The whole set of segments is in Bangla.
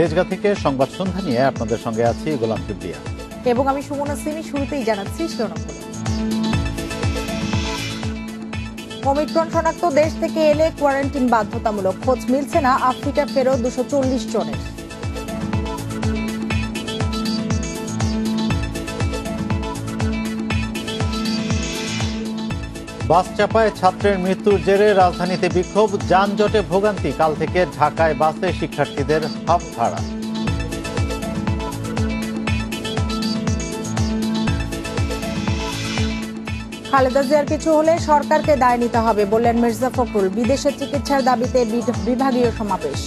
তেজগাঁ থেকে সংবাদ সন্ধ্যা নিয়ে আপনাদের সঙ্গে আছি গোলাম কিবরিয়া এবং আমি সুমনা সিমি। শুরুতেই জানাচ্ছি শিরোনামগুলো। ওমিক্রন শনাক্ত দেশ থেকে এলে কোয়ারেন্টিন বাধ্যতামূলক, খোঁজ মিলছে না আফ্রিকা ফেরত 240 জনের। বাস চাপায় ছাত্রের মৃত্যুর জেরে রাজধানীতে বিক্ষোভ, যানজটে ভোগান্তি, কাল থেকে ঢাকায় বাসে শিক্ষার্থীদের হাফ ভাড়া। খালেদা জিয়ার কিছু হলে সরকারকে দায় নিতে হবে বললেন মির্জা ফখরুল। বিদেশে চিকিৎসার দাবিতে বিভাগীয় সমাবেশ।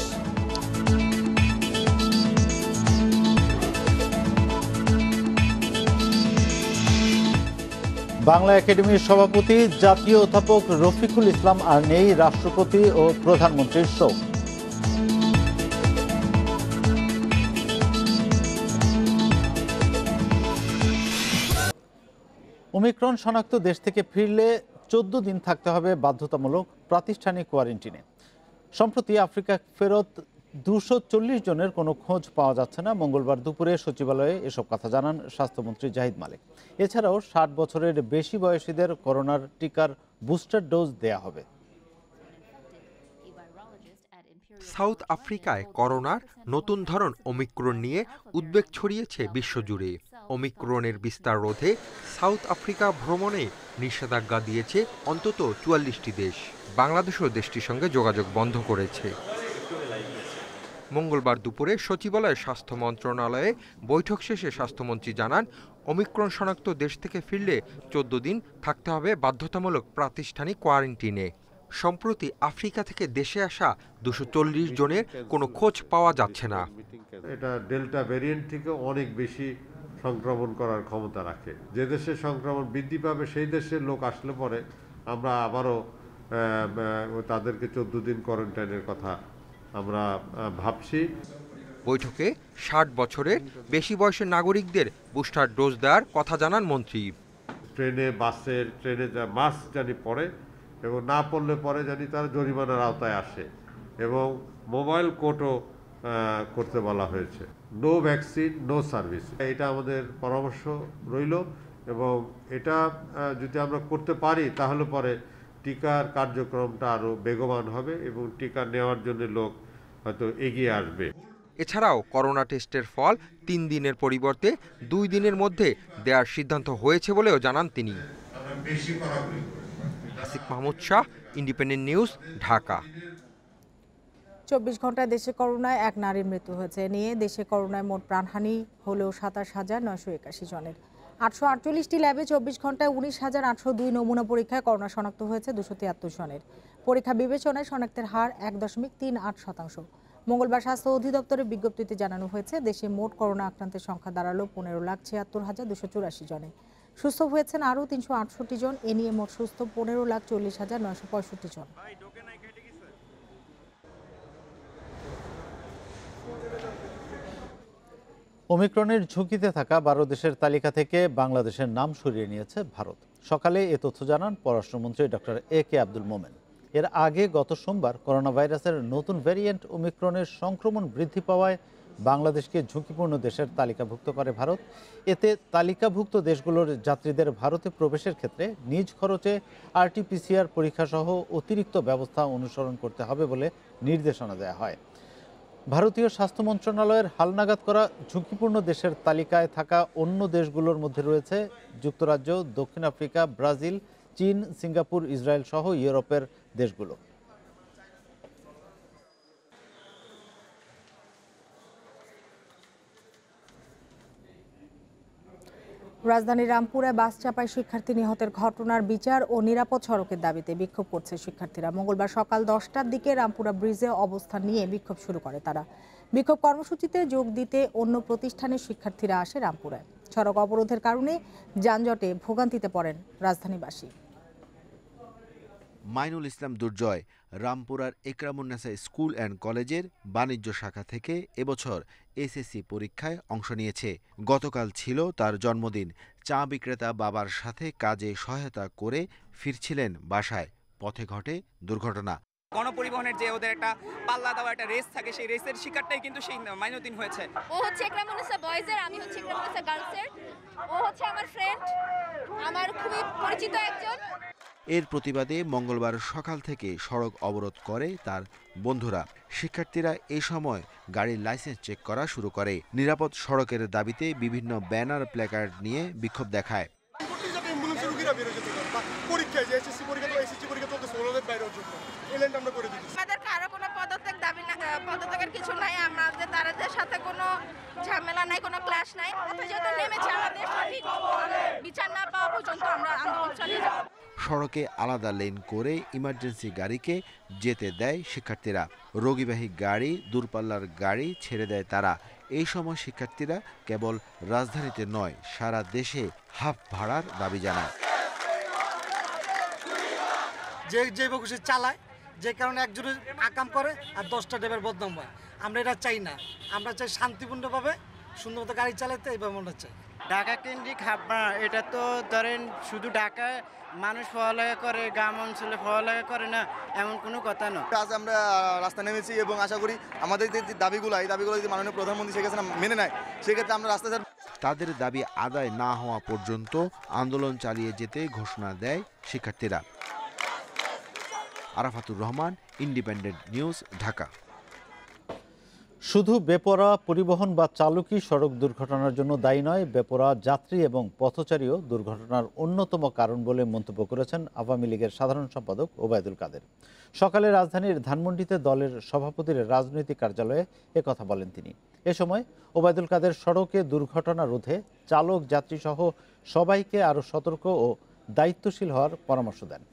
বাংলা একাডেমির সভাপতি জাতীয় অধ্যাপক রফিকুল ইসলাম আর নেই, রাষ্ট্রপতি ও প্রধানমন্ত্রীর শোক। ওমিক্রন শনাক্ত দেশ থেকে ফিরলে 14 দিন থাকতে হবে বাধ্যতামূলক প্রাতিষ্ঠানিক কোয়ারেন্টিনে। সম্প্রতি আফ্রিকা ফেরত 240 জনের কোনো খোঁজ পাওয়া যাচ্ছে না। মঙ্গলবার দুপুরে সচিবালয়ে এসব কথা জানান স্বাস্থ্যমন্ত্রী জাহিদ মালিক। এছাড়াও 60 বছরের বেশি বয়সীদের করোনার টিকার বুস্টার ডোজ দেয়া হবে। সাউথ আফ্রিকায় করোনার নতুন ধরন ওমিক্রন নিয়ে উদ্বেগ ছড়িয়েছে বিশ্বজুড়ে। ওমিক্রনের বিস্তার রোধে সাউথ আফ্রিকা ভ্রমণে নিষেধাজ্ঞা দিয়েছে অন্তত 44টি দেশ। বাংলাদেশও দেশটির সঙ্গে যোগাযোগ বন্ধ করেছে। মঙ্গলবার দুপুরে সচিবালয়ে স্বাস্থ্য মন্ত্রণালয়ে বৈঠক শেষে স্বাস্থ্যমন্ত্রী জানান, ওমিক্রন শনাক্ত দেশ থেকে ফিরলে 14 দিন থাকতে হবে বাধ্যতামূলক প্রাতিষ্ঠানিক কোয়ারেন্টিনে। সম্প্রতি আফ্রিকা থেকে দেশে আসা 240 জনের কোনো খোঁজ পাওয়া যাচ্ছে না। এটা ডেল্টা ভ্যারিয়েন্ট থেকে অনেক বেশি সংক্রমণ করার ক্ষমতা রাখে। যে দেশে সংক্রমণ বৃদ্ধি পাবে সেই দেশের লোক আসলে পরে আমরা আবারও তাদেরকে 14 দিন কোয়ারেন্টাইনের কথা আমরা ভাবছি। বৈঠকে 60 বছরের বেশি বয়সের নাগরিকদের বুস্টার ডোজ দেওয়ার কথা জানান মন্ত্রী। ট্রেনে মাস্ক জানি পরে এবং না পড়লে পরে জানি তারা জরিমানার আওতায় আসে এবং মোবাইল কোর্টও করতে বলা হয়েছে। নো ভ্যাকসিন নো সার্ভিস, এটা আমাদের পরামর্শ রইল এবং এটা যদি আমরা করতে পারি তাহলে পরে টিকার কার্যক্রমটা আরও বেগবান হবে এবং টিকা নেওয়ার জন্য লোক হয়তো এগিয়ে আসবে। এছাড়াও করোনা টেস্টের ফল 3 দিনের পরিবর্তে 2 দিনের মধ্যে দেওয়ার সিদ্ধান্ত হয়েছে বলেও জানান তিনি। Asif Mahmud Shah, independent news, Dhaka. 24 ঘন্টায় দেশে করোনায় এক নারীর মৃত্যু হয়েছে। নিয়ে দেশে করোনায় মোট প্রাণহানি হলেও 27,981 জনের। 848টি ল্যাবে 24 ঘন্টায় 19,802 নমুনা পরীক্ষায় করোনা শনাক্ত হয়েছে 273 জনের। পরীক্ষা বিবেচনায় শনাক্তের হার 1.38%। মঙ্গলবার স্বাস্থ্য অধিদপ্তরের বিজ্ঞপ্তিতে জানানো হয়েছে, দেশে মোট করোনা আক্রান্তের সংখ্যা দাঁড়ালো 15,76,284 জনে। সুস্থ হয়েছেন আরও 368 জন। এ নিয়ে মোট সুস্থ 15,40,965 জন। ওমিক্রনের ঝুঁকিতে থাকা 12 দেশের তালিকা থেকে বাংলাদেশের নাম সরিয়ে নিয়েছে ভারত। সকালে এ তথ্য জানান পররাষ্ট্রমন্ত্রী ডক্টর এ.কে আব্দুল মোমেন। এর আগে গত সোমবার করোনা ভাইরাসের নতুন ভ্যারিয়েন্ট ওমিক্রনের সংক্রমণ বৃদ্ধি পাওয়ায় বাংলাদেশকে ঝুঁকিপূর্ণ দেশের তালিকাভুক্ত করে ভারত। এতে তালিকাভুক্ত দেশগুলোর যাত্রীদের ভারতে প্রবেশের ক্ষেত্রে নিজ খরচে RT-PCR পরীক্ষা সহ অতিরিক্ত ব্যবস্থা অনুসরণ করতে হবে বলে নির্দেশনা দেওয়া হয়। ভারতীয় স্বাস্থ্য মন্ত্রণালয়ের হালনাগাদ করা ঝুঁকিপূর্ণ দেশের তালিকায় থাকা অন্য দেশগুলোর মধ্যে রয়েছে যুক্তরাজ্য, দক্ষিণ আফ্রিকা, ব্রাজিল, চীন, সিঙ্গাপুর, ইসরায়েল সহ ইউরোপের দেশগুলো। রাজধানীর রামপুরে বাস চাপায় শিক্ষার্থী নিহতের ঘটনার বিচার ও নিরাপদ সড়কের দাবিতে বিক্ষোভ করছে শিক্ষার্থীরা। মঙ্গলবার সকাল 10টার দিকে রামপুরা ব্রিজে অবস্থান নিয়ে বিক্ষোভ শুরু করে তারা। বিক্ষোভ কর্মসূচিতে যোগ দিতে অন্য প্রতিষ্ঠানের শিক্ষার্থীরা আসে রামপুরায়। সড়ক অবরোধের কারণে যানজটে ভোগান্তিতে পড়েন রাজধানীবাসী। মাইনুল ইসলাম দুর্জয় রামপুরার একরামুন্নেসা স্কুল অ্যান্ড কলেজের বাণিজ্য শাখা থেকে এবছর এসএসসি পরীক্ষায় অংশ নিয়েছে। গতকাল ছিল তার জন্মদিন। চা বিক্রেতা বাবার সাথে কাজে সহায়তা করে ফিরছিলেন বাসায়, পথে ঘটে দুর্ঘটনা। গণপরিবহনের যে ওদের একটা পাল্লা দেওয়া একটা রেস থাকে, সেই রেসের শিকারটাই কিন্তু সেই মাইনুদ্দিন হয়েছে। ও হচ্ছে একরামুন্নেসা বয়েজের, আমি হচ্ছে একরামুন্নেসা গার্লসের। ও হচ্ছে আমার ফ্রেন্ড, আমার খুবই পরিচিত একজন। এর প্রতিবাদে মঙ্গলবার সকাল থেকে সড়ক অবরোধ করে তার বন্ধুরা। শিক্ষার্থীরা এ সময় গাড়ির লাইসেন্স চেক করা শুরু করে। নিরাপদ সড়কের দাবিতে বিভিন্ন ব্যানার প্ল্যাকার্ড নিয়ে বিক্ষোভ দেখায়। আমাদের কারো কোনো পদত্যাগ দাবি না, পদত্যাগের কিছু নাই। আমাদের তাদের সাথে কোনো ঝামেলা নাই, কোনো ক্লাশ নাই। যেহেতু নেমেছে, আমাদের সঠিক বিচার না পাওয়া পর্যন্ত আমরা আন্দোলন চালিয়ে যাব। সড়কে আলাদা লেন করে ইমার্জেন্সি গাড়িকে যেতে দেয় শিক্ষার্থীরা। রোগীবাহী গাড়ি, দূরপাল্লার গাড়ি ছেড়ে দেয় তারা। এই সময় শিক্ষার্থীরা কেবল রাজধানীতে নয়, সারা দেশে হাফ ভাড়ার দাবি জানায়। যে বকুশে চালায়, যে কারণে একজনের আকাম করে আর 10টা ড্রাইভার বদনাম হয়। আমরা এটা চাই না। আমরা চাই শান্তিপূর্ণভাবে সুন্দর মতো গাড়ি চালাতে, এইভাবে আমরা চাই। ঢাকা কেন্দ্রিক হাফ ভাড়া, এটা তো ধরেন শুধু ঢাকায় মানুষ পড়ালেখা করে, গ্রাম অঞ্চলে পড়ালেখা করে না, এমন কোনো কথা নয়। আজ আমরা রাস্তা নেমেছি এবং আশা করি আমাদের যে দাবিগুলো, এই দাবিগুলো যদি মাননীয় প্রধানমন্ত্রী শেখ হাসিনা মেনে নেয়, সেক্ষেত্রে আমরা রাস্তায় তাদের দাবি আদায় না হওয়া পর্যন্ত আন্দোলন চালিয়ে যেতে ঘোষণা দেয় শিক্ষার্থীরা। Arafatur Rahman, independent news, Dhaka. শুধু বেপরোয়া পরিবহন বা চালকই সড়ক দুর্ঘটনার জন্য দায়ী নয়, বেপরোয়া যাত্রী এবং পথচারীও দুর্ঘটনার অন্যতম কারণ বলে মন্তব্য করেছেন আওয়ামী লীগের সাধারণ সম্পাদক ওবায়দুল কাদের। সকালে রাজধানীর ধানমন্ডিতে দলের সভাপতির রাজনৈতিক কার্যালয়ে একথা বলেন তিনি। এ সময় ওবায়দুল কাদের সড়কে দুর্ঘটনা রোধে চালক, যাত্রী সহ সবাইকে আরও সতর্ক ও দায়িত্বশীল হওয়ার পরামর্শ দেন।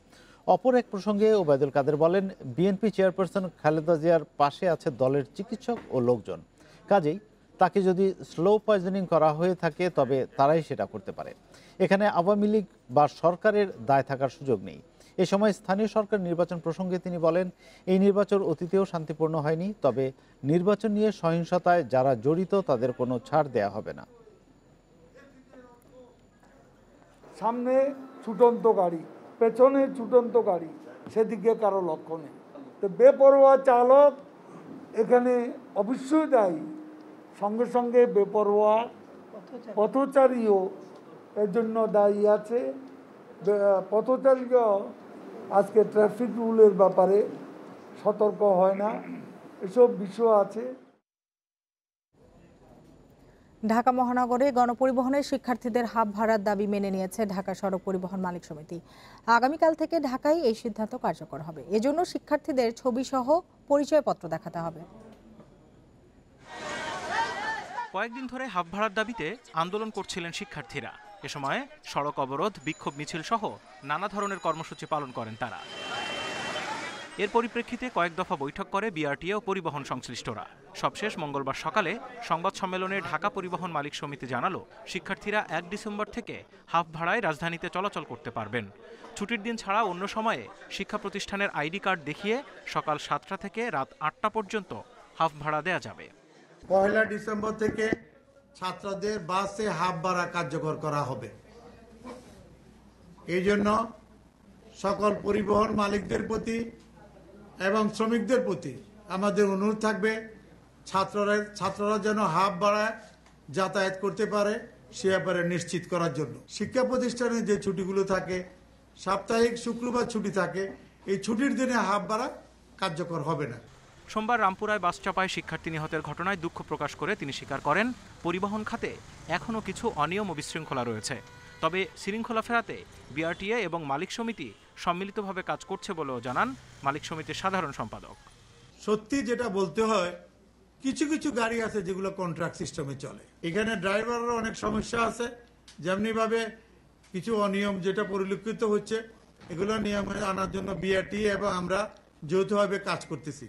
অপর এক প্রসঙ্গে ওবায়দুল কাদের বলেন, বিএনপি চেয়ারপারসন খালেদা জিয়ার পাশে আছে দলের চিকিৎসক ও লোকজন। কাজেই তাকে যদি স্লো পয়জনিং করা হয়ে থাকে তবে তারাই সেটা করতে পারে। এখানে আওয়ামী লীগ বা সরকারের দায় থাকার সুযোগ নেই। এ সময় স্থানীয় সরকার নির্বাচন প্রসঙ্গে তিনি বলেন, এই নির্বাচন অতীতেও শান্তিপূর্ণ হয়নি, তবে নির্বাচন নিয়ে সহিংসতায় যারা জড়িত তাদের কোনো ছাড় দেয়া হবে না। সামনে ছুটন্ত গাড়ি, পেছনে ছুটন্ত গাড়ি, সেদিকে কারো লক্ষ্য নেই। তো বেপরোয়া চালক এখানে অবশ্যই দায়ী, সঙ্গে সঙ্গে বেপরোয়া পথচারীও এর জন্য দায়ী আছে। পথচারীরাও আজকে ট্রাফিক রুলের ব্যাপারে সতর্ক হয় না, এসব বিষয় আছে। ঢাকা মহানগরে গণপরিবহনের শিক্ষার্থীদের হাফ ভাড়ার দাবি মেনে নিয়েছে ঢাকা সড়ক পরিবহন মালিক সমিতি। আগামীকাল থেকে ঢাকায় এই সিদ্ধান্ত কার্যকর হবে। এজন্য শিক্ষার্থীদের ছবিসহ পরিচয়পত্র দেখাতে হবে। কয়েকদিন ধরে হাফ ভাড়ার দাবিতে আন্দোলন করছিলেন শিক্ষার্থীরা। এ সময় সড়ক অবরোধ, বিক্ষোভ মিছিল সহ নানা ধরনের কর্মসূচি পালন করেন তারা। এর পরিপ্রেক্ষিতে কয়েক দফা বৈঠক করে বিআরটিএ ও পরিবহন সংশ্লিষ্টরা। সবশেষ মঙ্গলবার সকালে সংবাদ সম্মেলনে ঢাকা পরিবহন মালিক সমিতি জানালো, শিক্ষার্থীরা 1 ডিসেম্বর থেকে হাফ ভাড়ায় রাজধানীতে চলাচল করতে পারবেন। ছুটির দিন ছাড়া অন্য সময়ে শিক্ষা প্রতিষ্ঠানের আইডি কার্ড দেখিয়ে সকাল 7টা থেকে রাত 8টা পর্যন্ত হাফ ভাড়া দেয়া যাবে। 1 ডিসেম্বর থেকে ছাত্রদের বাসে হাফ ভাড়া কার্যকর করা হবে। এই জন্য সকল পরিবহন মালিকদের প্রতি এবং শ্রমিকদের প্রতি আমাদের অনুরোধ থাকবে, ছাত্ররা যেন হাফ ভাড়ায় যাতায়াত করতে পারে সে ব্যাপারে নিশ্চিত করার জন্য। শিক্ষা প্রতিষ্ঠানে যে ছুটিগুলো থাকে, সাপ্তাহিক শুক্রবার ছুটি থাকে, এই ছুটির দিনে হাফ ভাড়া কার্যকর হবে না। সোমবার রামপুরায় বাস চাপায় শিক্ষার্থী নিহতের ঘটনায় দুঃখ প্রকাশ করে তিনি স্বীকার করেন, পরিবহন খাতে এখনও কিছু অনিয়ম ও বিশৃঙ্খলা রয়েছে। তবে শৃঙ্খলা ফেরাতে বিআরটিএ এবং মালিক সমিতি সম্মিলিতভাবে কাজ করছে বলেও জানান মালিক সমিতির সাধারণ সম্পাদক। সত্যি যেটা বলতে হয়, কিছু কিছু গাড়ি আছে যেগুলো কন্ট্রাক্ট সিস্টেমে চলে। এখানে ড্রাইভারের অনেক সমস্যা আছে, যেমনিভাবে কিছু অনিয়ম যেটা পরিলক্ষিত হচ্ছে, এগুলো নিয়মে আনার জন্য বিআরটিএ এবং আমরা যৌথভাবে কাজ করতেছি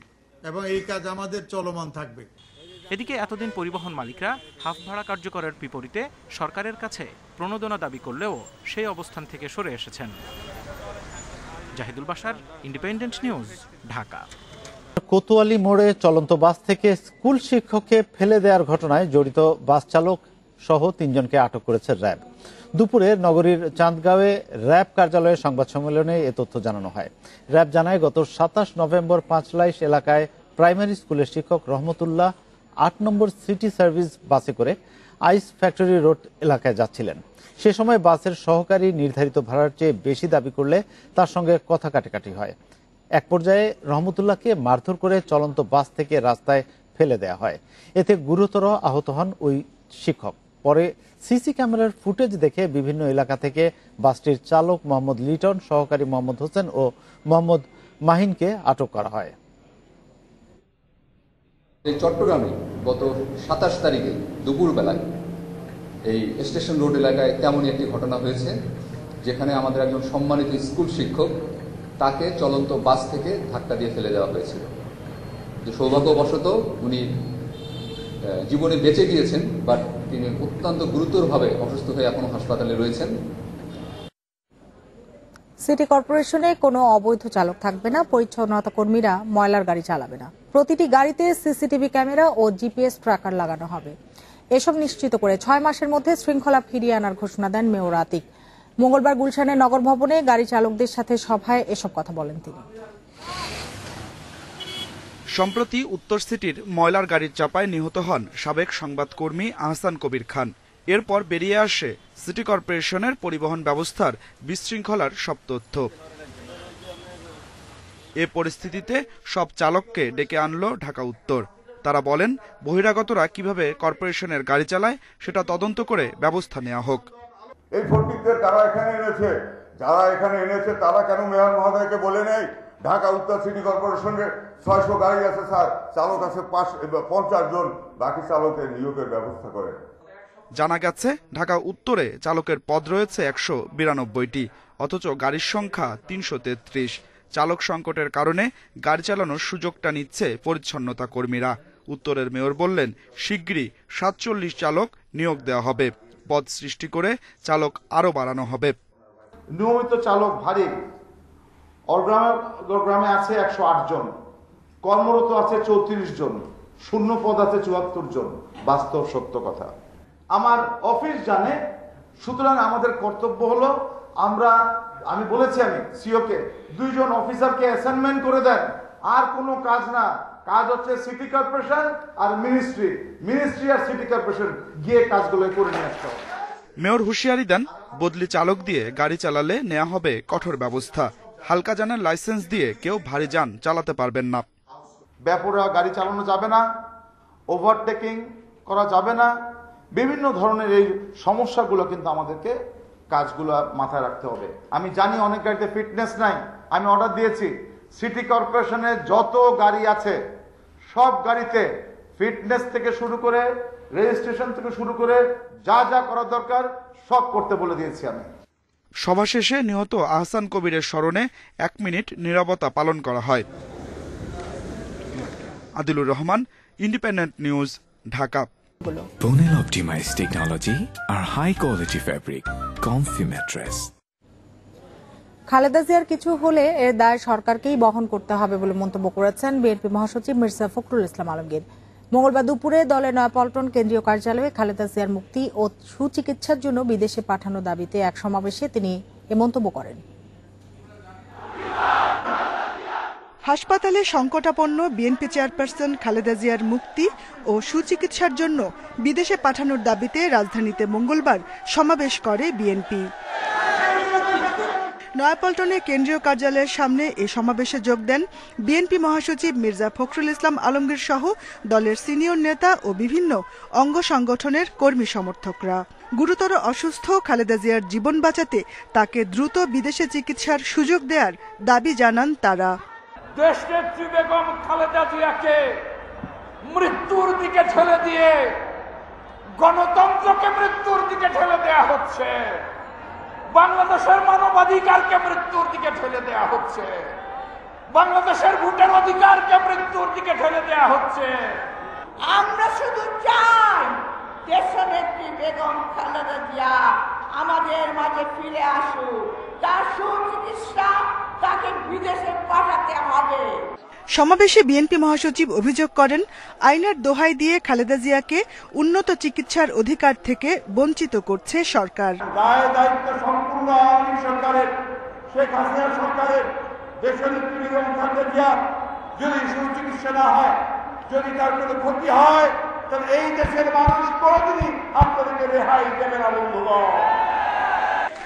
এবং এই কাজ আমাদের চলমান থাকবে। এদিকে এতদিন পরিবহন মালিকরা হাফ ভাড়া কার্যকরের বিপরীতে সরকারের কাছে প্রণোদনা দাবি করলেও সেই অবস্থান থেকে সরে এসেছেন। Zahidul Bashar, Independent news, Dhaka. কোতোয়ালি মোড়ে চলন্ত বাস থেকে স্কুল শিক্ষককে ফেলে দেওয়ার ঘটনায় জড়িত বাস চালক সহ 3 জনকে আটক করেছে র্যাব। দুপুরে নগরীর চাঁদগাঁওয়ে র্যাব কার্যালয়ে সংবাদ সম্মেলনে এ তথ্য জানানো হয়। র্যাব জানায় গত 27 নভেম্বর পাঁচলাইশ এলাকায় প্রাইমারি স্কুলের শিক্ষক রহমতুল্লাহ 8 নম্বর সিটি সার্ভিস বাসে করে আইস ফ্যাক্টরি রোড এলাকায় যাচ্ছিলেন। সে সময় বাসের সহকারী নির্ধারিত ভাড়ার চেয়ে বেশি দাবি করলে তার সঙ্গে কথা কাটাকাটি হয়। এক পর্যায়ে রহমতুল্লাহকে মারধর করে চলন্ত বাস থেকে রাস্তায় ফেলে দেওয়া হয়। এতে গুরুতর আহত হন ওই শিক্ষক। পরে সিসি ক্যামেরার ফুটেজ দেখে বিভিন্ন এলাকা থেকে বাসটির চালক মোহাম্মদ লিটন, সহকারী মোহাম্মদ হোসেন ও মোহাম্মদ মাহিনকে আটক করা হয়। চট্টগ্রামে গত 27 তারিখে দুপুরবেলায় এই স্টেশন রোড এলাকায় তেমনই একটি ঘটনা হয়েছে, যেখানে আমাদের একজন সম্মানিত স্কুল শিক্ষক তাকে চলন্ত বাস থেকে ধাক্কা দিয়ে ফেলে দেওয়া হয়েছিল। যে সৌভাগ্যবশত উনি জীবনে বেঁচে গিয়েছেন, বাট তিনি অত্যন্ত গুরুতরভাবে অসুস্থ হয়ে এখনো হাসপাতালে রয়েছেন। সিটি কর্পোরেশনে কোনো অবৈধ চালক থাকবে না, পরিচ্ছন্নতা কর্মীরা ময়লার গাড়ি চালাবে না। প্রতিটি গাড়িতে সিসিটিভি ক্যামেরা ও জিপিএস ট্র্যাকার লাগানো হবে। এসব নিশ্চিত করে 6 মাসের মধ্যে শৃঙ্খলা ফিরিয়ে আনার ঘোষণা দেন মেয়র আতিক। মঙ্গলবার গুলশানের নগর ভবনে গাড়ি চালকদের সাথে সভায় এসব কথা বলেন তিনি। সম্প্রতি উত্তর সিটির ময়লার গাড়ির চাপায় নিহত হন সাবেক সংবাদকর্মী আহসান কবির খান। এরপর বেরিয়ে আসে সিটি কর্পোরেশনের পরিবহন ব্যবস্থার বিশৃঙ্খলার সব তথ্য। এ পরিস্থিতিতে সব চালককে ডেকে আনলো ঢাকা উত্তর। তারা বলেন, বহিরাগতরা কিভাবে কর্পোরেশনের গাড়ি চালায় সেটা তদন্ত করে ব্যবস্থা নেওয়া হোক। এই ফটিকদের কারা এখানে এনেছে, যারা এখানে এনেছে তারা কেন মেয়র মহোদয়কে বলে নেই ঢাকা উত্তর সিটি কর্পোরেশনের 600 গাড়ি আছে স্যার, চালক আছে 50 জন, বাকি চালকের নিয়োগের ব্যবস্থা করেন। জানা গেছে ঢাকা উত্তরে চালকের পদ রয়েছে 192টি, অথচ গাড়ির সংখ্যা 333। চালক সংকটের কারণে গাড়ি চালানোর সুযোগটা নিচ্ছে পরিচ্ছন্নতা কর্মীরা। উত্তরের মেয়র বললেন, শিগগিরই 47 চালক নিয়োগ দেওয়া হবে। পদ সৃষ্টি করে চালক আরো বাড়ানো হবে। নিয়মিত চালক ভারী গ্রামে আছে 108 জন, কর্মরত আছে 34 জন, শূন্য পদ আছে 74 জন। বাস্তব সত্য কথা, আমার অফিস জানে। সুতরাং আমাদের কর্তব্য হলো, আমি বলেছি আমি সিওকে 2 জন অফিসারকে অ্যাসাইনমেন্ট করে দেন। আর কোনো কাজ না, কাজ হচ্ছে সিটি কর্পোরেশন আর মিনিস্ট্রি আর সিটি কর্পোরেশন গিয়ে কাজগুলো করে নিয়ে আসতে হবে। মেয়র হুঁশিয়ারি দেন, বদলি চালক দিয়ে গাড়ি চালালে নেওয়া হবে কঠোর ব্যবস্থা। হালকা যানের লাইসেন্স দিয়ে কেউ ভারী যান চালাতে পারবেন না। বেপরোয়া গাড়ি চালানো যাবে না, ওভারটেকিং করা যাবে না। বিভিন্ন ধরনের এই সমস্যাগুলো কিন্তু আমাদেরকে কাজগুলো মাথায় রাখতে হবে। আমি জানি অনেক গাড়িতে ফিটনেস নাই, আমি অর্ডার দিয়েছি সিটি কর্পোরেশনের যত গাড়ি আছে সব গাড়িতে ফিটনেস থেকে শুরু করে রেজিস্ট্রেশন থেকে শুরু করে যা যা করা দরকার সব করতে বলে দিয়েছি আমি। সভা শেষে নিহত আহসান কবিরের স্মরণে 1 মিনিট নীরবতা পালন করা হয়। Adilur Rahman, independent news, Dhaka. Bonel optimized technology আর high quality fabric, comfy mattress. Khaleda জিয়ার কিছু হলে এর দায় সরকারকেই বহন করতে হবে বলে মন্তব্য করেছেন বিএনপি মহাসচিব মির্জা ফখরুল ইসলাম আলমগীর। মঙ্গলবার দুপুরে দলের নয়াপল্টন কেন্দ্রীয় কার্যালয়ে খালেদা জিয়ার মুক্তি ও সুচিকিৎসার জন্য বিদেশে পাঠানোর দাবিতে এক সমাবেশে তিনি এ মন্তব্য করেন। হাসপাতালে সংকটাপন্ন বিএনপি চেয়ারপারসন খালেদা জিয়ার মুক্তি ও সুচিকিৎসার জন্য বিদেশে পাঠানোর দাবিতে রাজধানীতে মঙ্গলবার সমাবেশ করে বিএনপি। নয়াপল্টনে কেন্দ্রীয় কার্যালয়ের সামনে এ সমাবেশে যোগ দেন বিএনপি মহাসচিব মির্জা ফখরুল ইসলাম আলমগীর সহ দলের সিনিয়র নেতা ও বিভিন্ন অঙ্গ সংগঠনের কর্মী সমর্থকরা। গুরুতর অসুস্থ খালেদা জিয়ার জীবন বাঁচাতে তাকে দ্রুত বিদেশে চিকিৎসার সুযোগ দেওয়ার দাবি জানান তারা। দেশনেত্রী বেগম খালেদা জিয়াকে মৃত্যুর দিকে ঠেলে দিয়ে গণতন্ত্রকে মৃত্যুর দিকে ঠেলে দেয়া হচ্ছে, বাংলাদেশের মানবাধিকারকে মৃত্যুর দিকে ঠেলে দেয়া হচ্ছে, বাংলাদেশের ভোটের অধিকারকে মৃত্যুর দিকে ঠেলে দেয়া হচ্ছে। আমরা শুধু চাই দেশনেত্রী বেগম খালেদা জিয়া আমাদের মাঝে ফিরে আসুক, তার সুচিকিৎসা তাকে বিদেশে পাঠাতে হবে। সমাবেশে বিএনপি মহাসচিব অভিযোগ করেন, আইনের দোহাই দিয়ে খালেদা জিয়াকে উন্নত চিকিৎসার অধিকার থেকে বঞ্চিত করছে সরকার। দায় দায়িত্ব সম্পূর্ণ আওয়ামী সরকারের, শেখ হাসিনা সরকারের। দেশনেত্রী বেগম খালেদা জিয়া যদি সুচিকিৎসা না হয়, যদি তার কোনো ক্ষতি হয়, তাহলে এই দেশের মানুষ কোনোদিনই আপনাদেরকে রেহাই দেবে না বন্ধুগণ।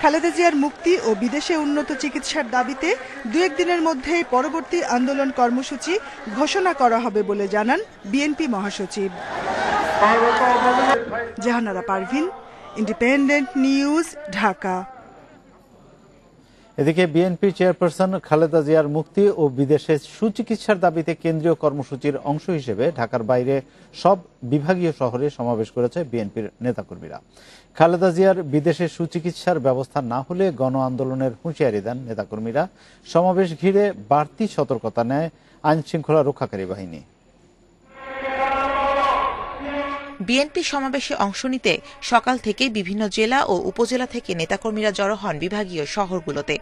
খালেদা জিয়ার মুক্তি ও বিদেশে উন্নত চিকিৎসার দাবিতে 2-1 দিনের মধ্যে পরবর্তী আন্দোলন কর্মসূচি ঘোষণা করা হবে বলে জানান বিএনপি মহাসচিব। Jahanara Parvin, independent news, Dhaka. এদিকে বিএনপি চেয়ারপারসন খালেদা জিয়ার মুক্তি ও বিদেশে সুচিকিৎসার দাবিতে কেন্দ্রীয় কর্মসূচির অংশ হিসেবে ঢাকার বাইরে সব বিভাগীয় শহরে সমাবেশ করেছে বিএনপির নেতাকর্মীরা। খালেদা জিয়ার বিদেশে সুচিকিৎসার ব্যবস্থা না হলে গণ আন্দোলনের হুঁশিয়ারি দেন নেতাকর্মীরা। সমাবেশ ঘিরে বাড়তি সতর্কতা নেয় আইন শৃঙ্খলা রক্ষাকারী বাহিনী। বিএনপি সমাবেশে অংশ নিতে সকাল থেকে বিভিন্ন জেলা ও উপজেলা থেকে নেতাকর্মীরা জড়ো হন বিভাগীয় শহরগুলোতে।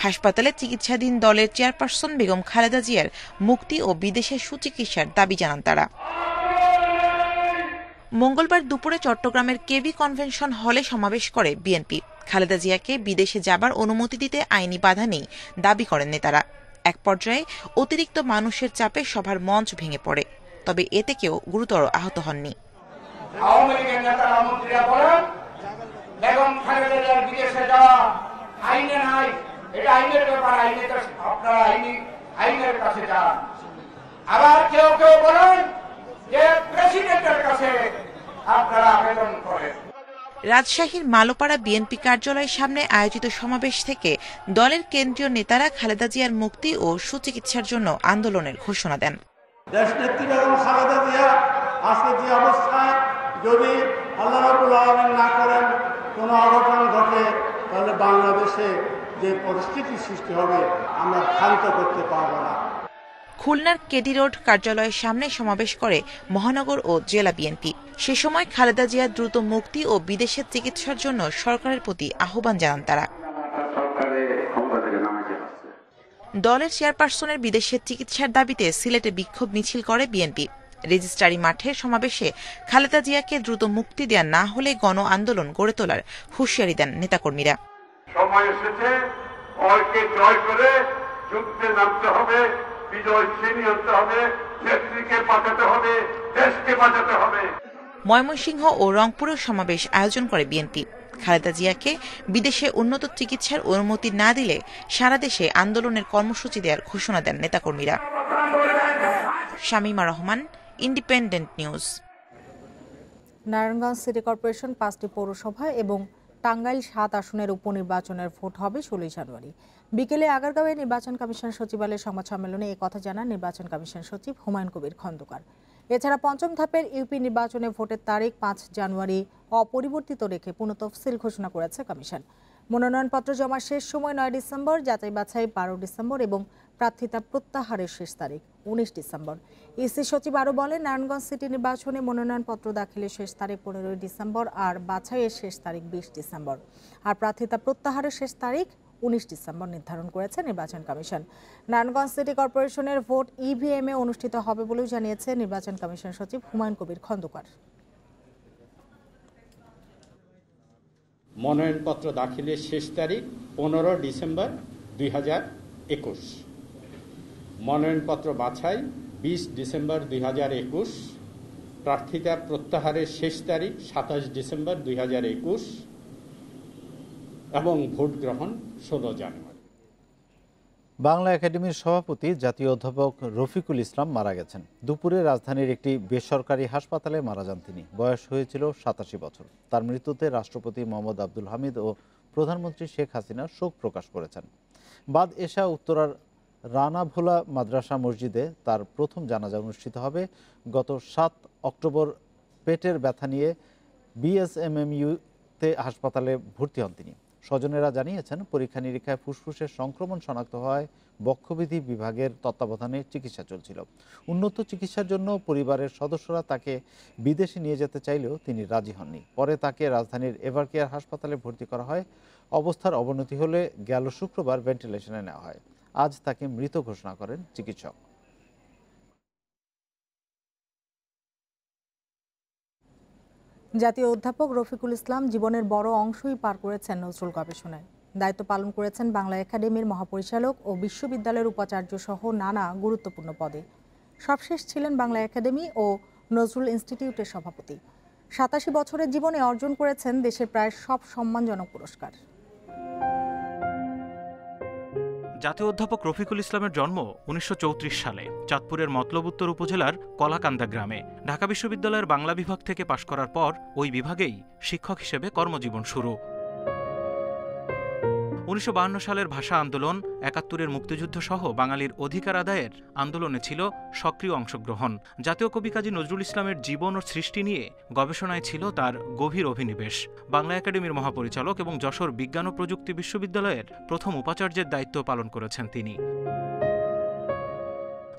হাসপাতালে চিকিৎসাধীন দলের চেয়ারপারসন বেগম খালেদা জিয়ার মুক্তি ও বিদেশে সুচিকিৎসার দাবি জানান তারা। মঙ্গলবার দুপুরে চট্টগ্রামের কেবি কনভেনশন হলে সমাবেশ করে বিএনপি। খালেদা জিয়াকে বিদেশে যাবার অনুমতি দিতে আইনি বাধা নেই দাবি করেন নেতারা। এক পর্যায়ে অতিরিক্ত মানুষের চাপে সভার মঞ্চ ভেঙে পড়ে, তবে এতে কেউ গুরুতর আহত হননি। আওয়ামী লীগের নেতারা মন্ত্রীরা বলেন বেগম খালেদা জিয়ার বিদেশে যাওয়া আইনে নাই, এটা আইনের ব্যাপার, আপনারা আইনের কাছে যান। আবার কেউ কেউ বলেন যে প্রেসিডেন্টের কাছে আপনারা আবেদন করেন। রাজশাহীর মালোপাড়া বিএনপি কার্যালয়ের সামনে আয়োজিত সমাবেশ থেকে দলের কেন্দ্রীয় নেতারা খালেদা জিয়ার মুক্তি ও সুচিকিৎসার জন্য আন্দোলনের ঘোষণা দেন। দেশনেত্রী বেগম খালেদা জিয়া আজকে যে অবস্থায়, যদি আল্লাহ রাব্বুল আলামিন না করেন কোনো অঘটন ঘটে, তাহলে বাংলাদেশে যে পরিস্থিতি সৃষ্টি হবে আমরা ক্ষান্ত করতে পারব না। খুলনার কেডি রোড কার্যালয়ের সামনে সমাবেশ করে মহানগর ও জেলা বিএনপি। সে সময় খালেদা জিয়ার দ্রুত মুক্তি ও বিদেশের চিকিৎসার জন্য সরকারের প্রতি আহ্বান জানান তারা। দলের চেয়ারপারসনের বিদেশের চিকিৎসার দাবিতে সিলেটে বিক্ষোভ মিছিল করে বিএনপি। রেজিস্ট্রারি মাঠের সমাবেশে খালেদা জিয়াকে দ্রুত মুক্তি দেয়া না হলে গণ আন্দোলন গড়ে তোলার হুঁশিয়ারি দেন নেতাকর্মীরা। সময় এসেছে, ভয়কে জয় করে যুদ্ধে নামতে হবে, বিজয় ছিনিয়ে আনতে হবে, নেত্রীকে বাঁচাতে হবে, দেশকে বাঁচাতে হবে। ময়মনসিংহ ও রংপুরেও সমাবেশ আয়োজন করে বিএনপি। খালেদা জিয়াকে বিদেশে উন্নত চিকিৎসার অনুমতি না দিলে সারা দেশে আন্দোলনের কর্মসূচি দেওয়ার ঘোষণা দেন নেতাকর্মীরা। Shamima Rahman, independent news. Narayanganj city corporation 5টি পৌরসভা এবং টাঙ্গাইল 7 আসনের উপনির্বাচনের ভোট হবে 16 জানুয়ারি। বিকেলে আগারগাঁওয়ে নির্বাচন কমিশন সচিবালয়ের সংবাদ সম্মেলনে এই কথা জানান নির্বাচন কমিশন সচিব হুমায়ুন কবির খন্দকার। এছাড়া পঞ্চম ধাপের ইউপি নির্বাচনে ভোটের তারিখ 5 জানুয়ারি অপরিবর্তিত রেখে পুনঃতফসিল ঘোষণা করেছে কমিশন। মনোনয়নপত্র জমার শেষ সময় 9 ডিসেম্বর, যাচাই বাছাই 12 ডিসেম্বর এবং প্রার্থিতা প্রত্যাহারের শেষ তারিখ 19 ডিসেম্বর। ইসি সচিব আরও বলেন, নারায়ণগঞ্জ সিটি নির্বাচনে মনোনয়নপত্র দাখিলের শেষ তারিখ 15 ডিসেম্বর আর বাছাইয়ের শেষ তারিখ 20 ডিসেম্বর আর প্রার্থিতা প্রত্যাহারের শেষ তারিখ 19 ডিসেম্বর নির্ধারণ করেছে নির্বাচন কমিশন। নারায়ণগঞ্জ সিটি কর্পোরেশনের ভোট ইভিএমে অনুষ্ঠিত হবে বলেও জানিয়েছে নির্বাচন কমিশন সচিব হুমায়ুন কবির খন্দকার। মনোনয়নপত্র দাখিলের শেষ তারিখ 15 ডিসেম্বর 2021। মনোনয়নপত্র বাছাই 20 ডিসেম্বর 2021। প্রার্থিতা প্রত্যাহারের শেষ তারিখ 27 ডিসেম্বর 2021 এবং ভোট গ্রহণ 16 জানুয়ারি। বাংলা একাডেমির সভাপতি জাতীয় অধ্যাপক রফিকুল ইসলাম মারা গেছেন। দুপুরে রাজধানীর একটি বেসরকারি হাসপাতালে মারা যান তিনি। বয়স হয়েছিল 87 বছর। তার মৃত্যুতে রাষ্ট্রপতি মোহাম্মদ আব্দুল হামিদ ও প্রধানমন্ত্রী শেখ হাসিনা শোক প্রকাশ করেছেন। বাদ এশা উত্তরার রানাভোলা মাদ্রাসা মসজিদে তার প্রথম জানাজা অনুষ্ঠিত হবে। গত 7 অক্টোবর পেটের ব্যথা নিয়ে বিএসএমএমইউতে হাসপাতালে ভর্তি হন তিনি। স্বজনেরা জানিয়েছেন, পরীক্ষা নিরীক্ষায় ফুসফুসের সংক্রমণ শনাক্ত হওয়ায় বক্ষবিধি বিভাগের তত্ত্বাবধানে চিকিৎসা চলছিল। উন্নত চিকিৎসার জন্য পরিবারের সদস্যরা তাকে বিদেশে নিয়ে যেতে চাইলেও তিনি রাজি হননি। পরে তাকে রাজধানীর এভারকেয়ার হাসপাতালে ভর্তি করা হয়। অবস্থার অবনতি হলে গেল শুক্রবার ভেন্টিলেশনে নেওয়া হয়। আজ তাকে মৃত ঘোষণা করেন চিকিৎসক। জাতীয় অধ্যাপক রফিকুল ইসলাম জীবনের বড় অংশই পার করেছেন নজরুল গবেষণায়। দায়িত্ব পালন করেছেন বাংলা একাডেমির মহাপরিচালক ও বিশ্ববিদ্যালয়ের উপাচার্য সহ নানা গুরুত্বপূর্ণ পদে। সবশেষ ছিলেন বাংলা একাডেমি ও নজরুল ইনস্টিটিউটের সভাপতি। ৮৭ বছরের জীবনে অর্জন করেছেন দেশের প্রায় সব সম্মানজনক পুরস্কার। জাতীয় অধ্যাপক রফিকুল ইসলামের জন্ম ১৯৩৪ সালে চাঁদপুরের মতলব উত্তর উপজেলার কলাকান্দা গ্রামে। ঢাকা বিশ্ববিদ্যালয়ের বাংলা বিভাগ থেকে পাশ করার পর ওই বিভাগেই শিক্ষক হিসেবে কর্মজীবন শুরু। ১৯৫২ সালের ভাষা আন্দোলন, ৭১-এর মুক্তিযুদ্ধ সহ বাঙালির অধিকার আদায়ের আন্দোলনে ছিল সক্রিয় অংশগ্রহণ। জাতীয় কবি কাজী নজরুল ইসলামের জীবন ও সৃষ্টি নিয়ে গবেষণায় ছিল তার গভীর অভিনিবেশ। বাংলা একাডেমির মহাপরিচালক এবং যশোর বিজ্ঞান ও প্রযুক্তি বিশ্ববিদ্যালয়ের প্রথম উপাচার্যের দায়িত্ব পালন করেছেন তিনি।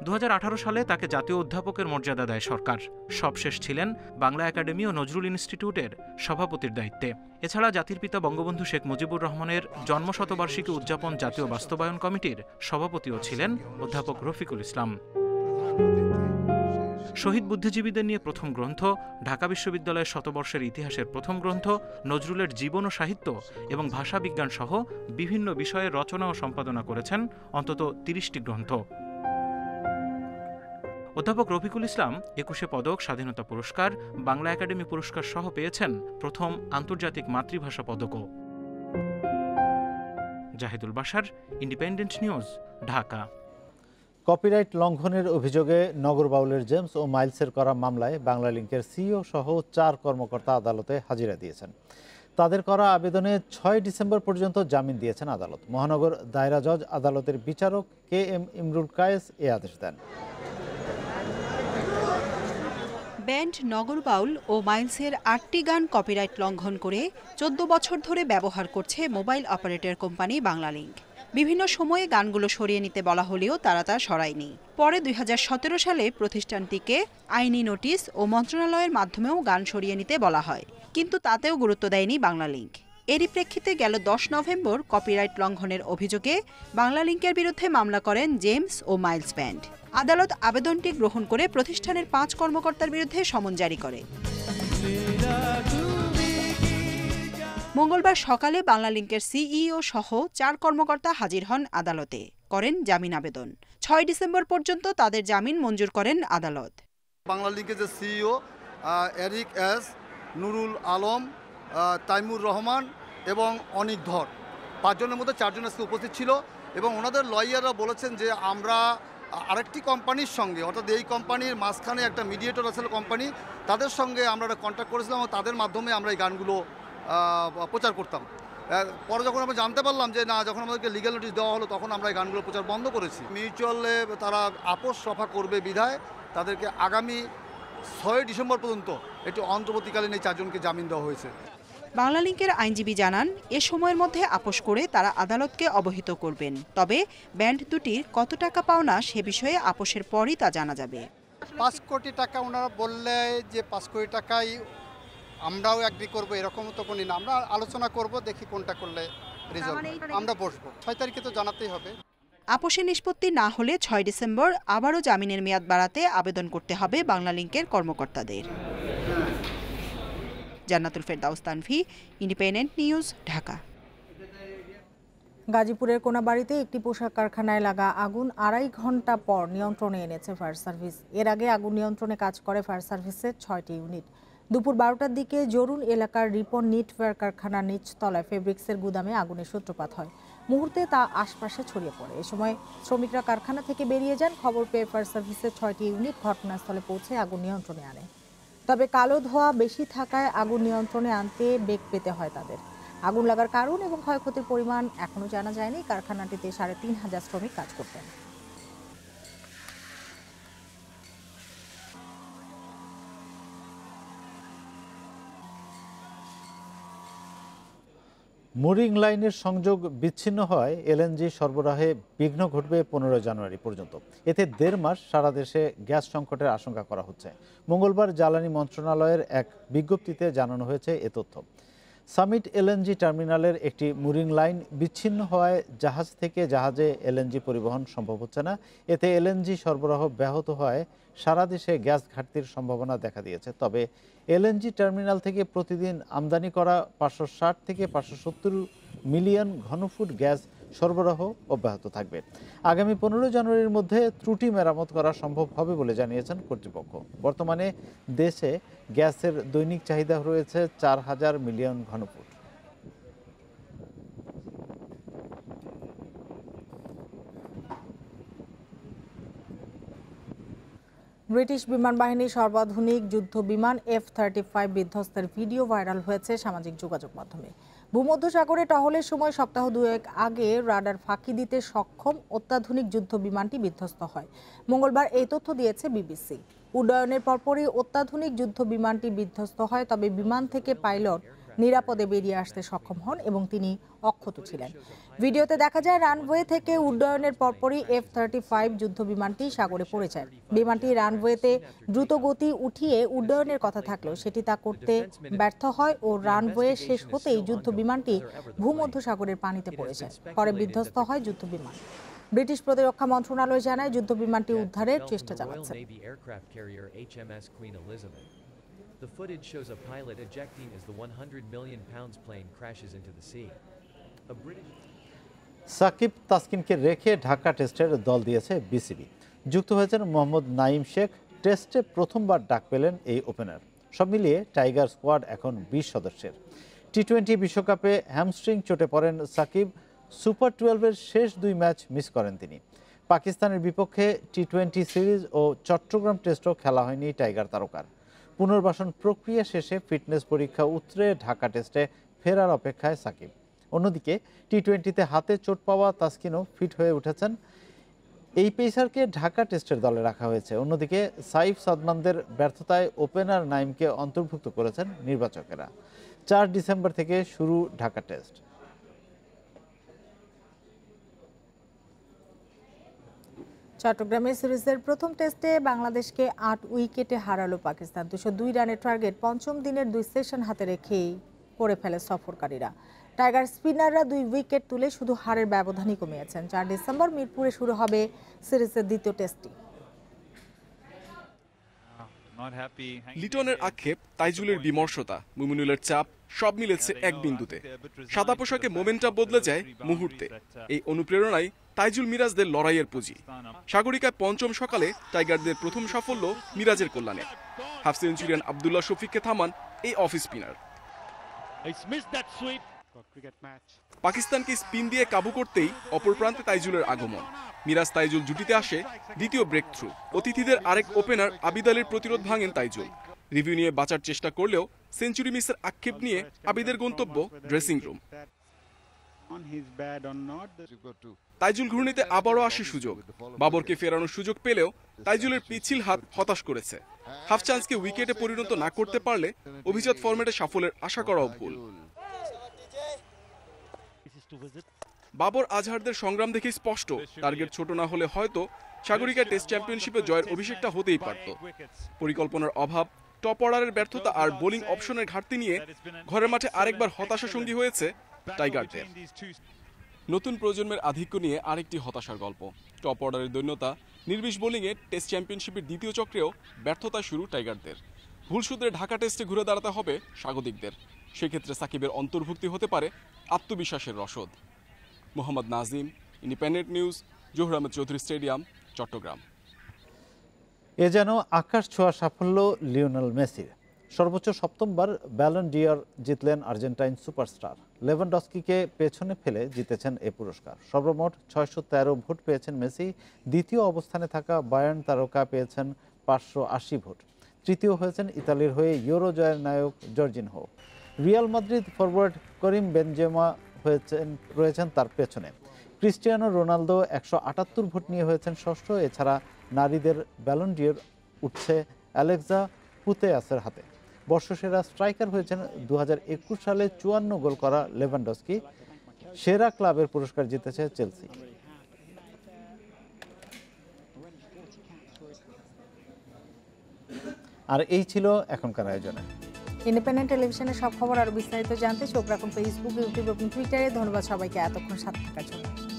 ২০১৮ সালে তাকে জাতীয় অধ্যাপকের মর্যাদা দেয় সরকার। সবশেষ ছিলেন বাংলা একাডেমি ও নজরুল ইনস্টিটিউটের সভাপতির দায়িত্বে। এছাড়া জাতির পিতা বঙ্গবন্ধু শেখ মুজিবুর রহমানের জন্মশতবার্ষিকী উদযাপন জাতীয় বাস্তবায়ন কমিটির সভাপতিও ছিলেন অধ্যাপক রফিকুল ইসলাম। শহীদ বুদ্ধিজীবীদের নিয়ে প্রথম গ্রন্থ, ঢাকা বিশ্ববিদ্যালয়ের শতবর্ষের ইতিহাসের প্রথম গ্রন্থ, নজরুলের জীবন ও সাহিত্য এবং ভাষা বিজ্ঞান সহ বিভিন্ন বিষয়ে রচনা ও সম্পাদনা করেছেন অন্তত ৩০টি গ্রন্থ। অধ্যাপক রফিকুল ইসলাম ২১শে পদক, স্বাধীনতা পুরস্কার, বাংলা একাডেমি পুরস্কার সহ পেয়েছেন প্রথম আন্তর্জাতিক মাতৃভাষা পদকও। Zahidul Bashar, Independent news, Dhaka. Copyright লঙ্ঘনের অভিযোগে নগর বাউলের জেমস ও মাইলসের করা মামলায় বাংলালিংকের সিইও সহ ৪ কর্মকর্তা আদালতে হাজিরা দিয়েছেন। তাদের করা আবেদনে ৬ ডিসেম্বর পর্যন্ত জামিন দিয়েছেন আদালত। মহানগর দায়রা জজ আদালতের বিচারক KM ইমরুল কায়েস এ আদেশ দেন। ব্যান্ড নগর বাউল ও মাইলসের ৮টি গান কপিরাইট লঙ্ঘন করে ১৪ বছর ধরে ব্যবহার করছে মোবাইল অপারেটর কোম্পানি বাংলালিংক। বিভিন্ন সময়ে গানগুলো সরিয়ে নিতে বলা হলেও তারা তা সরায়নি। পরে ২০১৭ সালে প্রতিষ্ঠানটিকে আইনি নোটিশ ও মন্ত্রণালয়ের মাধ্যমেও গান সরিয়ে নিতে বলা হয়, কিন্তু তাতেও গুরুত্ব দেয়নি বাংলালিংক। এরই প্রেক্ষিতে গেল ১০ নভেম্বর কপিরাইট লঙ্ঘনের অভিযোগে বাংলালিংকের বিরুদ্ধে মামলা করেন জেমস ও মাইলস ব্যান্ড। আদালত আবেদনটি গ্রহণ করে প্রতিষ্ঠানের ৫ কর্মকর্তার বিরুদ্ধে সমন জারি করে। মঙ্গলবার সকালে বাংলালিংকের সিইও সহ ৪ কর্মকর্তা হাজির হন আদালতে, করেন জামিন আবেদন। ৬ ডিসেম্বর পর্যন্ত তাদের জামিন মঞ্জুর করেন আদালত। বাংলালিংকের যে CEO Eric S, Nurul Alam, Taimur Rahman এবং অনিক ধর, ৫ জনের মধ্যে ৪ জন আজকে উপস্থিত ছিল এবং ওনাদের লয়াররা বলেছেন যে আমরা আরেকটি কোম্পানির সঙ্গে, অর্থাৎ এই কোম্পানির মাঝখানে একটা মিডিয়েটর আছে কোম্পানি, তাদের সঙ্গে আমরা একটা কন্ট্যাক্ট করেছিলাম এবং তাদের মাধ্যমে আমরা এই গানগুলো প্রচার করতাম। পরে যখন আমরা জানতে পারলাম যে না, যখন আমাদেরকে লিগ্যাল নোটিশ দেওয়া হলো তখন আমরা এই গানগুলো প্রচার বন্ধ করেছি। মিউচুয়ালে তারা আপোষ রফা করবে বিধায় তাদেরকে আগামী ৬ ডিসেম্বর পর্যন্ত একটি অন্তর্বর্তীকালীন এই ৪ জনকে জামিন দেওয়া হয়েছে। বাংলালিংকের আইনজীবী জানান, এ সময়ের মধ্যে আপোষ করে তারা আদালতকে অবহিত করবেন। তবে ব্যান্ড দুটির কত টাকা পাওনা সে বিষয়ে আপোষের পরই তা জানা যাবে। ৫ কোটি টাকা ওনারা বললে যে ৫ কোটি টাকাই আমরাও এগ্রি করব এরকম তো কোনো না, আমরা আলোচনা করব, দেখি কোনটা করলে রেজাল্ট আমরা বসবো। ৬ তারিখে তো জানাতেই হবে। আপোষের নিষ্পত্তি না হলে ৬ ডিসেম্বর আবারও জামিনের মেয়াদ বাড়াতে আবেদন করতে হবে বাংলালিংকের কর্মকর্তাদের। জান্নাতুল ফেরদাউস তানভি, ইন্ডিপেন্ডেন্ট নিউজ, ঢাকা। গাজীপুরের কোনাবাড়িতে একটি পোশাক কারখানায় লাগা আগুন ২.৫ ঘন্টা পর নিয়ন্ত্রণে এনেছে ফায়ার সার্ভিস। এর আগে আগুন নিয়ন্ত্রণে কাজ করে ফায়ার সার্ভিসের ৬টি ইউনিট। দুপুর ১২টার দিকে জরুন এলাকার রিপন নিটওয়্যার কারখানার নিচতলায় ফেব্রিক্সের গুদামে আগুনের সূত্রপাত হয়। মুহূর্তে তা আশপাশে ছড়িয়ে পড়ে। এ সময় শ্রমিকরা কারখানা থেকে বেরিয়ে যান। খবর পেয়ে ফায়ার সার্ভিসের ৬টি ইউনিট ঘটনাস্থলে পৌঁছে আগুন নিয়ন্ত্রণে আনে। তবে কালো ধোঁয়া বেশি থাকায় আগুন নিয়ন্ত্রণে আনতে বেগ পেতে হয় তাদের। আগুন লাগার কারণ এবং ক্ষয়ক্ষতির পরিমাণ এখনো জানা যায়নি। কারখানাটিতে ৩৫০০ শ্রমিক কাজ করতেন। মুরিং লাইনের সংযোগ বিচ্ছিন্ন হওয়ায় এলএনজি সরবরাহে বিঘ্ন ঘটবে ১৫ জানুয়ারি পর্যন্ত। এতে ১.৫ মাস সারা দেশে গ্যাস সংকটের আশঙ্কা করা হচ্ছে। মঙ্গলবার জ্বালানি মন্ত্রণালয়ের এক বিজ্ঞপ্তিতে জানানো হয়েছে এ তথ্য। সামিট এলএনজি টার্মিনালের একটি মুরিং লাইন বিচ্ছিন্ন হওয়ায় জাহাজ থেকে জাহাজে এলএনজি পরিবহন সম্ভব হচ্ছে না। এতে এলএনজি সরবরাহ ব্যাহত হওয়ায় সারা দেশে গ্যাস ঘাটতির সম্ভাবনা দেখা দিয়েছে। তবে এলএনজি টার্মিনাল থেকে প্রতিদিন আমদানি করা 560 থেকে 570 মিলিয়ন ঘনফুট গ্যাস সরবরাহ অব্যাহত থাকবে। আগামী 15 জানুয়ারির মধ্যে ত্রুটি মেরামত করা সম্ভব হবে বলে জানিয়েছেন কর্তৃপক্ষ। বর্তমানে দেশে গ্যাসের দৈনিক চাহিদা রয়েছে 4000 মিলিয়ন ঘনফুট। ব্রিটিশ বিমান বাহিনীর সর্বাধুনিক যুদ্ধ বিমান F-35 বিধ্বস্তের ভিডিও ভাইরাল হয়েছে সামাজিক যোগাযোগ মাধ্যমে। ভূমধ্যসাগরে টহলের সময় সপ্তাহ দুয়েক আগে রাডার ফাঁকি দিতে সক্ষম অত্যাধুনিক যুদ্ধ বিমানটি বিধ্বস্ত হয়। মঙ্গলবার এই তথ্য দিয়েছে বিবিসি। উড্ডয়নের পরপরই অত্যাধুনিক যুদ্ধ বিমানটি বিধ্বস্ত হয়, তবে বিমান থেকে পাইলট নিরাপদে বেরিয়ে আসতে সক্ষম হন এবং তিনি অক্ষত ছিলেন। ভিডিওতে দেখা যায় রানওয়ে থেকে উড্ডয়নের পরপরই F-35 যুদ্ধ বিমানটি সাগরে পড়ে যায়। বিমানটি রানওয়েতে দ্রুত গতি উঠিয়ে উড্ডয়নের কথা থাকলেও সেটি তা করতে ব্যর্থ হয় ও রানওয়ে শেষ হতেই যুদ্ধ বিমানটি ভূমধ্যসাগরের পানিতে পড়ে যায়। পরে বিধ্বস্ত হয় যুদ্ধ বিমান। ব্রিটিশ প্রতিরক্ষা মন্ত্রণালয় জানায় যুদ্ধ বিমানটি উদ্ধারের চেষ্টা চালাচ্ছে। The footage shows a pilot ejecting as the 100 million pounds plane crashes into the sea. A British Shakib তাসকিনকে রেখে ঢাকা টেস্টের দল দিয়েছে বিসিবি। যুক্ত হয়েছেন মোহাম্মদ নাঈম শেখ। টেস্টে প্রথমবার ডাক পেলেন এই ওপেনার। সব মিলিয়ে টাইগার স্কোয়াড এখন 20 সদস্যের। টি-20 বিশ্বকাপে হ্যামস্ট্রিং চোটে পড়েন সাকিব। সুপার 12-এর শেষ 2 ম্যাচ মিস করেন তিনি। পাকিস্তানের বিপক্ষে টি-20 সিরিজ ও চট্টগ্রাম টেস্টও খেলা হয়নি টাইগার তারকার। পুনর্বাসন প্রক্রিয়া শেষে ফিটনেস পরীক্ষা উতরে ঢাকা টেস্টে ফেরার অপেক্ষায় সাকিব। অন্যদিকে টি-20-তে হাতে চোট পাওয়া তাসকিনও ফিট হয়ে উঠেছেন। এই পেসারকে ঢাকা টেস্টের দলে রাখা হয়েছে। অন্যদিকে সাইফ সাদমানদের ব্যর্থতায় ওপেনার নাইমকে অন্তর্ভুক্ত করেছেন নির্বাচকেরা। 4 ডিসেম্বর থেকে শুরু ঢাকা টেস্ট। চট্টগ্রামের সিরিজের প্রথম টেস্টে বাংলাদেশকে 8 উইকেটে হারালো পাকিস্তান। 202 রানের টার্গেট পঞ্চম দিনের 2 সেশন হাতে রেখেই করে ফেলে সফরকারীরা। টাইগার স্পিনাররা 2 উইকেট তুলে শুধু হারের ব্যবধানই কমিয়েছেন। 4 ডিসেম্বর মিরপুরে শুরু হবে সিরিজের দ্বিতীয় টেস্টটি। লিটনের আক্ষেপ, তাইজুলের বিমর্ষতা, মুমিনুলের চাপ সব মিলেছে এক বিন্দুতে। সাদা পোশাকে মোমেন্টাম বদলে যায় মুহূর্তে। এই অনুপ্রেরণাই তাইজুল মিরাজদের লড়াইয়ের পুঁজি। সাগরিকায় পঞ্চম সকালে টাইগারদের প্রথম সাফল্য মিরাজের কল্যাণে। হাফ সেঞ্চুরিয়ান আব্দুল্লাহ শফিককে থামান এই অফ স্পিনার। পাকিস্তানকে স্পিন দিয়ে কাবু করতেই অপর প্রান্তে তাইজুলের আগমন। মিরাজ তাইজুল জুটিতে আসে দ্বিতীয় ব্রেক থ্রু। অতিথিদের আরেক ওপেনার আবিদ আলীর প্রতিরোধ ভাঙেন তাইজুল। রিভিউ নিয়ে বাঁচার চেষ্টা করলেও সেঞ্চুরি মিসের আক্ষেপ নিয়ে আবিদের গন্তব্য ড্রেসিং রুম। তাইজুল ঘূর্ণিতে আবারও আসে সুযোগ। বাবরকে ফেরানোর সুযোগ পেলেও তাইজুলের পিছিল হাত হতাশ করেছে। হাফ চান্সকে উইকেটে পরিণত না করতে পারলে অভিজাত ফরম্যাটে সাফল্যের আশা করাও ভুল। বাবর আজহারদের সংগ্রাম দেখে স্পষ্ট টার্গেট ছোট না হলে হয়তো সাগরিকা টেস্ট চ্যাম্পিয়নশিপে জয়ের অভিষেকটা হতেই পারত। পরিকল্পনার অভাব, টপ অর্ডারের ব্যর্থতা আর বোলিং অপশনের ঘাটতি নিয়ে ঘরের মাঠে আরেকবার হতাশা সঙ্গী হয়েছে টাইগারদের। নতুন প্রজন্মের আধিক্য নিয়ে আরেকটি হতাশার গল্প। টপ অর্ডারের দৈন্যতা, নির্বিষ বোলিংয়ে টেস্ট চ্যাম্পিয়নশিপের দ্বিতীয় চক্রেও ব্যর্থতা শুরু টাইগারদের। ভুল সূত্রে ঢাকা টেস্টে ঘুরে দাঁড়াতে হবে স্বাগতিকদের। সেক্ষেত্রে সাকিবের অন্তর্ভুক্তি হতে পারে আত্মবিশ্বাসের রসদ। Mohammad Nazim, Independent News, Zahur Ahmed Chowdhury stadium, Chattogram. এ যেন আকাশ ছোঁয়া সাফল্য লিওনেল মেসির। সর্বোচ্চ সপ্তমবার ব্যালন ডি'র জিতলেন আর্জেন্টাইন সুপারস্টার। লেভানডস্কিকে পেছনে ফেলে জিতেছেন এ পুরস্কার। সর্বমোট 613 ভোট পেয়েছেন মেসি। দ্বিতীয় অবস্থানে থাকা বায়ার্ন তারকা পেয়েছেন 580 ভোট। তৃতীয় হয়েছেন ইতালির হয়ে ইউরো জয়ের নায়ক Jorginho. Real Madrid forward Karim Benzema রয়েছেন তার পেছনে। ক্রিস্টিয়ানো রোনালদো 178 ভোট নিয়ে হয়েছেন ষষ্ঠ। এছাড়া নারীদের ব্যালন ডি'র উঠছে অ্যালেক্সা পুতেয়াসের হাতে। বর্ষসেরা স্ট্রাইকার হয়েছেন 2021 সালে 54 গোল করা লেভানডস্কি। সেরা ক্লাবের পুরস্কার জিতেছে চেলসি। আর এই ছিল এখনকার আয়োজনে। ইন্ডিপেন্ডেন্ট টেলিভিশনের সব খবর আরও বিস্তারিত জানতে চোখ রাখুন ফেসবুক, ইউটিউব এবং টুইটারে। ধন্যবাদ সবাইকে এতক্ষণ সাথে থাকার জন্য।